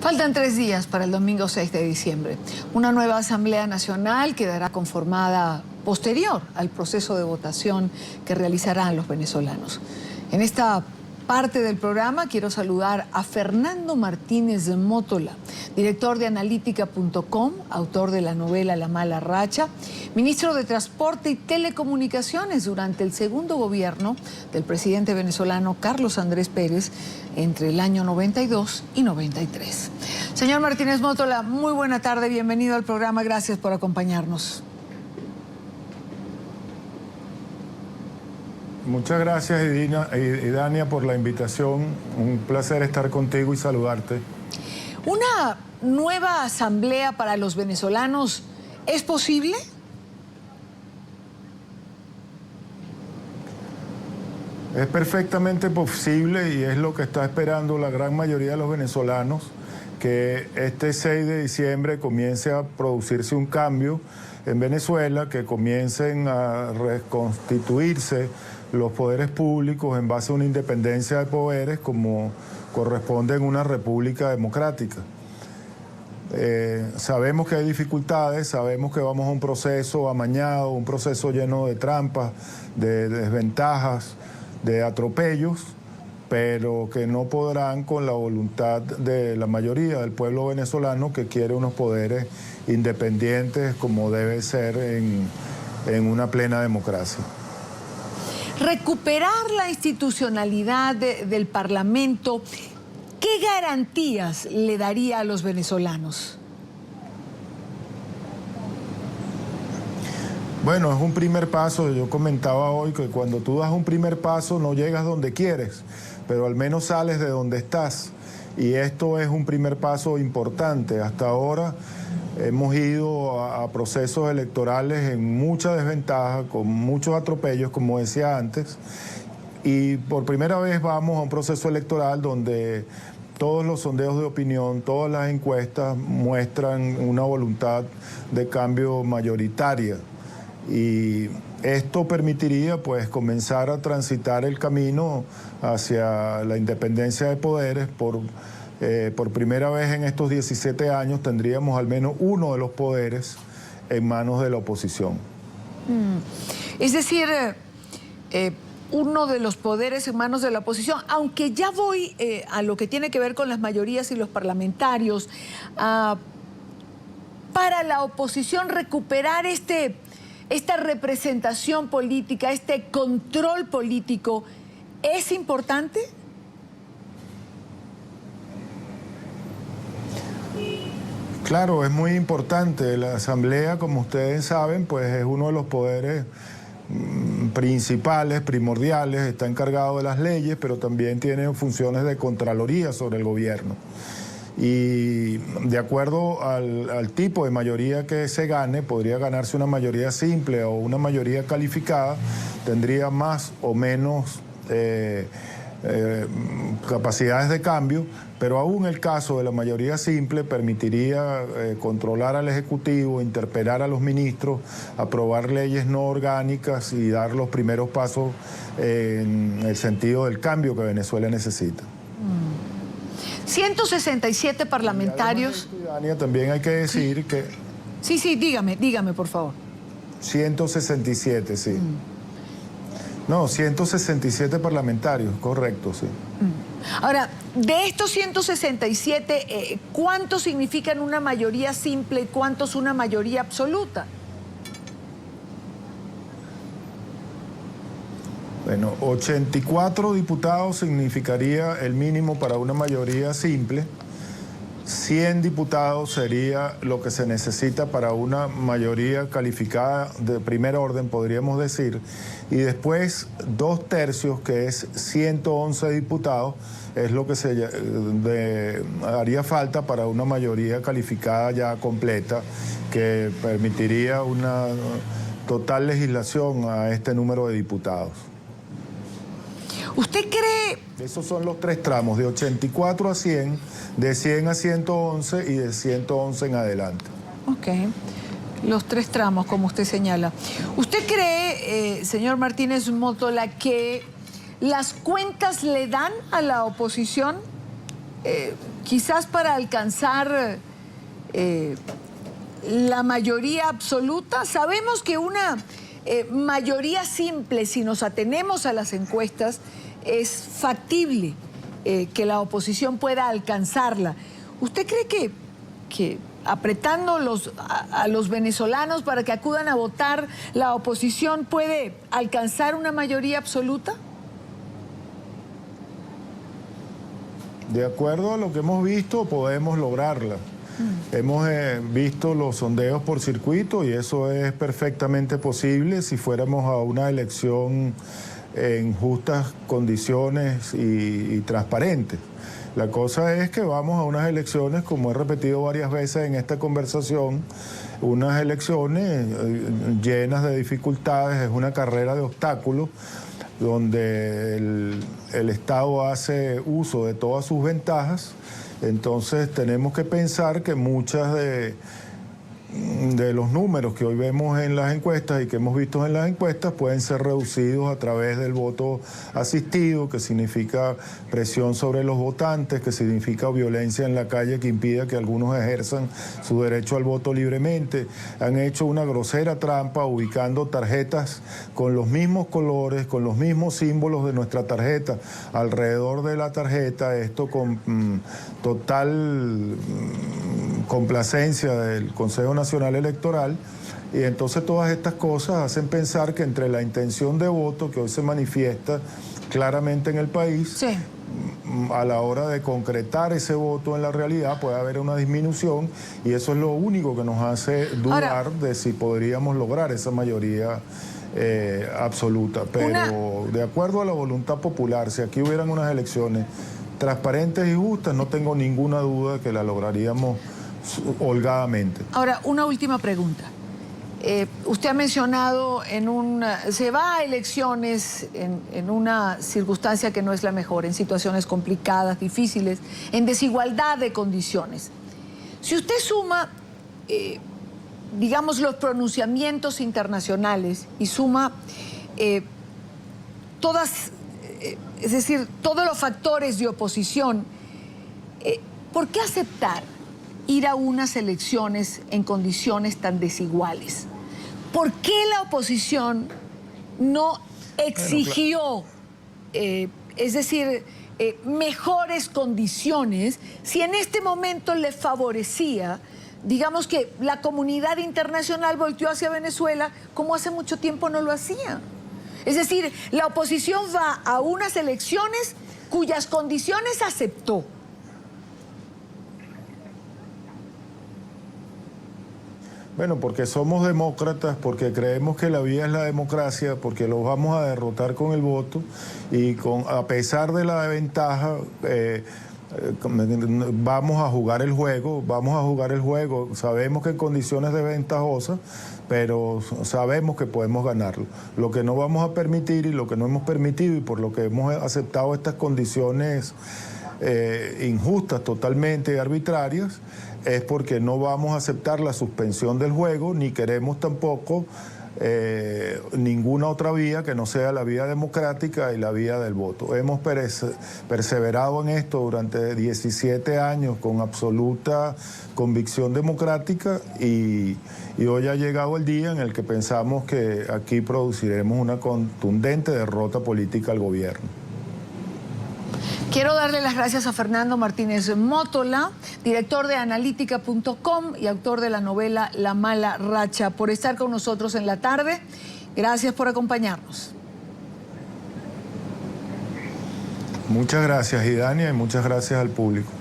Faltan 3 días para el domingo 6 de diciembre. Una nueva Asamblea Nacional quedará conformada posterior al proceso de votación que realizarán los venezolanos. En esta parte del programa quiero saludar a Fernando Martínez Mótola, director de Analítica.com, autor de la novela La Mala Racha, ministro de Transporte y Telecomunicaciones durante el segundo gobierno del presidente venezolano Carlos Andrés Pérez entre el año 92 y 93. Señor Martínez Mótola, muy buena tarde, bienvenido al programa, gracias por acompañarnos. Muchas gracias, Idania, por la invitación. Un placer estar contigo y saludarte. ¿Una nueva asamblea para los venezolanos es posible? Es perfectamente posible y es lo que está esperando la gran mayoría de los venezolanos, que este 6 de diciembre comience a producirse un cambio en Venezuela, que comiencen a reconstituirse los poderes públicos en base a una independencia de poderes como corresponde en una república democrática. Sabemos que hay dificultades, sabemos que vamos a un proceso amañado, un proceso lleno de trampas, de desventajas, de atropellos, pero que no podrán con la voluntad de la mayoría del pueblo venezolano que quiere unos poderes independientes como debe ser en una plena democracia. Recuperar la institucionalidad del Parlamento, ¿qué garantías le daría a los venezolanos? Bueno, es un primer paso. Yo comentaba hoy que cuando tú das un primer paso no llegas donde quieres, pero al menos sales de donde estás. Y esto es un primer paso importante. Hasta ahora hemos ido a procesos electorales en mucha desventaja, con muchos atropellos, como decía antes, y por primera vez vamos a un proceso electoral donde todos los sondeos de opinión, todas las encuestas muestran una voluntad de cambio mayoritaria. Y esto permitiría pues comenzar a transitar el camino hacia la independencia de poderes. Por primera vez en estos 17 años tendríamos al menos uno de los poderes en manos de la oposición. Es decir, uno de los poderes en manos de la oposición, aunque ya voy a lo que tiene que ver con las mayorías y los parlamentarios, para la oposición recuperar esta representación política, este control político, ¿es importante? Claro, es muy importante. La Asamblea, como ustedes saben, pues es uno de los poderes principales, primordiales, está encargado de las leyes, pero también tiene funciones de contraloría sobre el gobierno. Y de acuerdo al tipo de mayoría que se gane, podría ganarse una mayoría simple o una mayoría calificada, tendría más o menos capacidades de cambio, pero aún el caso de la mayoría simple permitiría controlar al Ejecutivo, interpelar a los ministros, aprobar leyes no orgánicas y dar los primeros pasos en el sentido del cambio que Venezuela necesita. 167 parlamentarios. Dania, también hay que decir que... Sí, dígame, por favor. 167, sí. No, 167 parlamentarios, correcto, sí. Ahora, de estos 167, ¿cuántos significan una mayoría simple y cuántos una mayoría absoluta? Bueno, 84 diputados significaría el mínimo para una mayoría simple. 100 diputados sería lo que se necesita para una mayoría calificada de primer orden, podríamos decir. Y después 2/3, que es 111 diputados, es lo que haría falta para una mayoría calificada ya completa, que permitiría una total legislación a este número de diputados. ¿Usted cree...? Esos son los 3 tramos, de 84 a 100, de 100 a 111 y de 111 en adelante. Ok, los 3 tramos, como usted señala. ¿Usted cree, señor Martínez Mótola, que las cuentas le dan a la oposición? quizás para alcanzar la mayoría absoluta. Sabemos que una mayoría simple, si nos atenemos a las encuestas, es factible que la oposición pueda alcanzarla. ¿Usted cree que apretando a los venezolanos para que acudan a votar, la oposición puede alcanzar una mayoría absoluta? De acuerdo a lo que hemos visto, podemos lograrla. Hemos visto los sondeos por circuito y eso es perfectamente posible si fuéramos a una elección en justas condiciones y transparentes. La cosa es que vamos a unas elecciones, como he repetido varias veces en esta conversación, unas elecciones llenas de dificultades, es una carrera de obstáculos donde el Estado hace uso de todas sus ventajas. Entonces tenemos que pensar que muchas de los números que hoy vemos en las encuestas y que hemos visto en las encuestas pueden ser reducidos a través del voto asistido, que significa presión sobre los votantes, que significa violencia en la calle que impida que algunos ejerzan su derecho al voto libremente. Han hecho una grosera trampa ubicando tarjetas con los mismos colores, con los mismos símbolos de nuestra tarjeta alrededor de la tarjeta, esto con total complacencia del Consejo Nacional Electoral, y entonces todas estas cosas hacen pensar que entre la intención de voto que hoy se manifiesta claramente en el país, sí, a la hora de concretar ese voto en la realidad puede haber una disminución, y eso es lo único que nos hace dudar de si podríamos lograr esa mayoría absoluta. Pero de acuerdo a la voluntad popular, si aquí hubieran unas elecciones transparentes y justas, no tengo ninguna duda que la lograríamos holgadamente. Ahora, una última pregunta. Usted ha mencionado se va a elecciones en una circunstancia que no es la mejor, en situaciones complicadas, difíciles, en desigualdad de condiciones. Si usted suma, digamos, los pronunciamientos internacionales y suma es decir, todos los factores de oposición, ¿por qué aceptar ir a unas elecciones en condiciones tan desiguales? ¿Por qué la oposición no exigió, es decir, mejores condiciones si en este momento le favorecía, digamos que la comunidad internacional volteó hacia Venezuela como hace mucho tiempo no lo hacía? Es decir, la oposición va a unas elecciones cuyas condiciones aceptó. Bueno, porque somos demócratas, porque creemos que la vía es la democracia, porque los vamos a derrotar con el voto y a pesar de la ventaja, vamos a jugar el juego, sabemos que en condiciones desventajosas, pero sabemos que podemos ganarlo. Lo que no vamos a permitir y lo que no hemos permitido y por lo que hemos aceptado estas condiciones injustas totalmente y arbitrarias, es porque no vamos a aceptar la suspensión del juego, ni queremos tampoco ninguna otra vía que no sea la vía democrática y la vía del voto. Hemos perseverado en esto durante 17 años con absoluta convicción democrática y hoy ha llegado el día en el que pensamos que aquí produciremos una contundente derrota política al gobierno. Quiero darle las gracias a Fernando Martínez Mótola, director de analítica.com y autor de la novela La Mala Racha, por estar con nosotros en la tarde. Gracias por acompañarnos. Muchas gracias, Idania, y muchas gracias al público.